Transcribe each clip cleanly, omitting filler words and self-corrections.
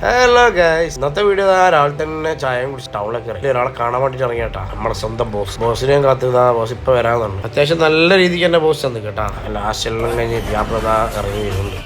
Hello guys, ഇന്നത്തെ video രാവിലെ തന്നെ ചായയും കുടിച്ച് ടൗണിലൊക്കെ ഇറങ്ങി ഒരാളെ കാണാൻ വേണ്ടിട്ട് ഇറങ്ങിയേട്ടാ. നമ്മുടെ സ്വന്തം ബോസിനെയും കാത്തുതാ. ബോസ് ഇപ്പൊ വരാന്നുണ്ട്. അത്യാവശ്യം നല്ല രീതിക്ക് തന്നെ ബോസ് തന്നു കേട്ടാ. ലാസ്റ്റ് എല്ലാം കഴിഞ്ഞ് വ്യാപ്രത ഇറങ്ങി വരുന്നുണ്ട്.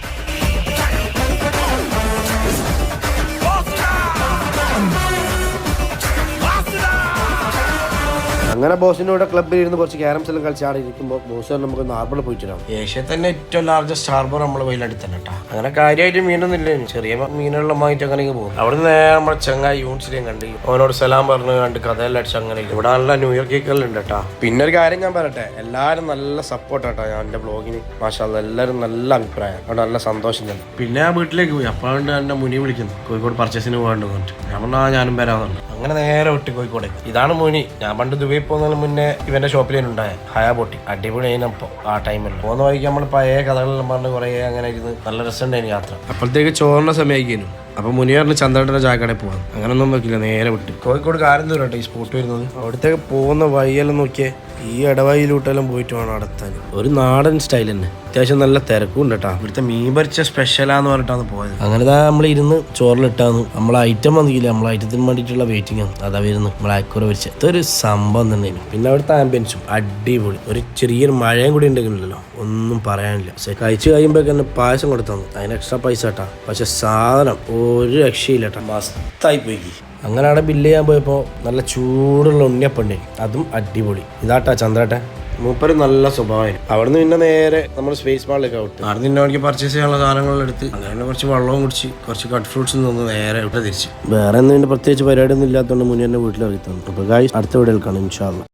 അങ്ങനെ ബോസിന്റെ കൂടെ ക്ലബ്ബിൽ ഇരുന്ന് കുറച്ച് ക്യാരംസ് എല്ലാം കളിച്ച് ആടെ ഇരിക്കുമ്പോൾ ബോസ് നമുക്ക് ഹാർബർ പോയിട്ടാണ്. ഏഷ്യയിൽ തന്നെ ഏറ്റവും ലാർജസ്റ്റ് ഹാർബർ നമ്മളെ വയലടുത്ത് തന്നെ കേട്ടോ. അങ്ങനെ കാര്യമായിട്ട് മീനൊന്നുമില്ല, ചെറിയ മീനുകളുമായിട്ട് അങ്ങനെ പോകും. അവിടെ നിന്ന് നേരെ നമ്മുടെ ചങ്ങായി യൂണിസിനെയും കണ്ട് അവനോട് സലാം പറഞ്ഞു കണ്ട് കഥയെല്ലാം അടിച്ച് അങ്ങനെ ഇവിടെ നല്ല ന്യൂ ഇയർ കേക്കെല്ലാം ഉണ്ട് കേട്ടോ. പിന്നെ ഒരു കാര്യം ഞാൻ പറയട്ടെ, എല്ലാവരും നല്ല സപ്പോർട്ട് കേട്ടോ ഞാൻ എൻ്റെ ബ്ലോഗിന്. മാഷാഅല്ലാഹ് എല്ലാവരും നല്ല അഭിപ്രായം, അവിടെ നല്ല സന്തോഷം തന്നെ. പിന്നെ ആ വീട്ടിലേക്ക് പോയി. അപ്പോഴാണ്ട് എൻ്റെ മുനി വിളിക്കുന്നു കോഴിക്കോട് പർച്ചേസിന് പോകാണ്ട് പറഞ്ഞിട്ട്. ഞാൻ പറഞ്ഞാൽ ഞാനും വരാമെന്നുണ്ട്. അങ്ങനെ നേരെ വിട്ട് കോഴിക്കോടേക്ക്. ഇതാണ് മുനി. ഞാൻ പണ്ട് ദുബൈ പോകുന്നതിന് മുന്നേ ഇവന്റെ ഷോപ്പിൽ ഉണ്ടായ ഹയാ ബോട്ടി അടിപൊളി അതിനപ്പോ ആ ടൈമിൽ പോകുന്ന വഴിക്ക് നമ്മൾ പഴയ കഥകളെല്ലാം പറഞ്ഞ് കുറെ അങ്ങനെ ഇരുന്ന് നല്ല രസമുണ്ടായിരുന്നു യാത്ര. അപ്പോഴത്തേക്ക് ചോറിന്റെ സമയമായിരിക്കും. അപ്പൊ മുനിയാറിന് ചന്ദ്രന്റെ ചായക്കടയിൽ പോകാം. അങ്ങനൊന്നും വെക്കില്ല, നേരെ വിട്ട് കോഴിക്കോട് കാരന്തൂരാട്ടോ ഈ സ്പോട്ട് വരുന്നത്. അവിടത്തേക്ക് പോകുന്ന വഴിയെല്ലാം നോക്കിയേ, ഈ ഇടവഴിയിലൂട്ടെല്ലാം പോയിട്ട് വേണം നടത്താൻ. ഒരു നാടൻ സ്റ്റൈൽ തന്നെ, അത്യാവശ്യം നല്ല തിരക്കും ഉണ്ട് കേട്ടോ. ഇവിടുത്തെ മീൻ പൊരിച്ച സ്പെഷ്യലാന്ന് പറഞ്ഞിട്ടാണ് പോയത്. അങ്ങനെ നമ്മൾ ഇരുന്ന് ചോറിലിട്ടാന്ന് നമ്മളെ ഐറ്റം വന്നില്ല, നമ്മളെ ഐറ്റത്തിന് വേണ്ടിയിട്ടുള്ള വെയിറ്റിംഗ് ആണ്. അതാ വരുന്നു നമ്മളെ അയക്കൂറ പൊരിച്ച. ഇതൊരു സംഭവം തന്നെയാണ്. പിന്നെ അവിടുത്തെ ആംബിയൻസും അടിപൊളി. ഒരു ചെറിയൊരു മഴയും കൂടി ഉണ്ടെങ്കിലല്ലോ ഒന്നും പറയാനില്ല. കഴിച്ച് കഴിയുമ്പോഴേക്ക് പായസം കൊടുത്തു, അതിന് എക്സ്ട്രാ പൈസ കേട്ടാ. പക്ഷെ സാധനം ഒരു രക്ഷയില്ല കേട്ടോ, മസ്തായി പോയി. അങ്ങനെ അവിടെ ബില്ല് ചെയ്യാൻ പോയപ്പോൾ നല്ല ചൂടുള്ള ഉണ്ണിയപ്പണ്ടേ, അതും അടിപൊളി. ഇതാട്ടാ ചന്ദ്രട്ടെ, മൂപ്പര് നല്ല സ്വഭാവമായിരുന്നു. അവിടുന്ന് പിന്നെ നേരെ നമ്മൾ സ്പേസ് മാളിലേക്ക് ഔട്ട്. അവിടെ നിന്ന് എനിക്ക് പർച്ചേസ് ചെയ്യാനുള്ള സാധനങ്ങളെല്ലാം എടുത്ത് അങ്ങനെ കുറച്ച് വെള്ളവും കുടിച്ച് കുറച്ച് കട്ട് ഫ്രൂട്ട്സ് നിന്ന് നേരെ ഇവിടെ തിരിച്ച്. വേറെ എന്തെങ്കിലും പ്രത്യേകിച്ച് പരിപാടിയൊന്നും ഇല്ലാത്തതുകൊണ്ട് മുന്നേ വീട്ടിൽ ഇറങ്ങി തന്നു. അപ്പോൾ ഗായ്സ് അടുത്ത വീഡിയോയിൽ കാണാം ഇൻഷാ അല്ലാഹ്.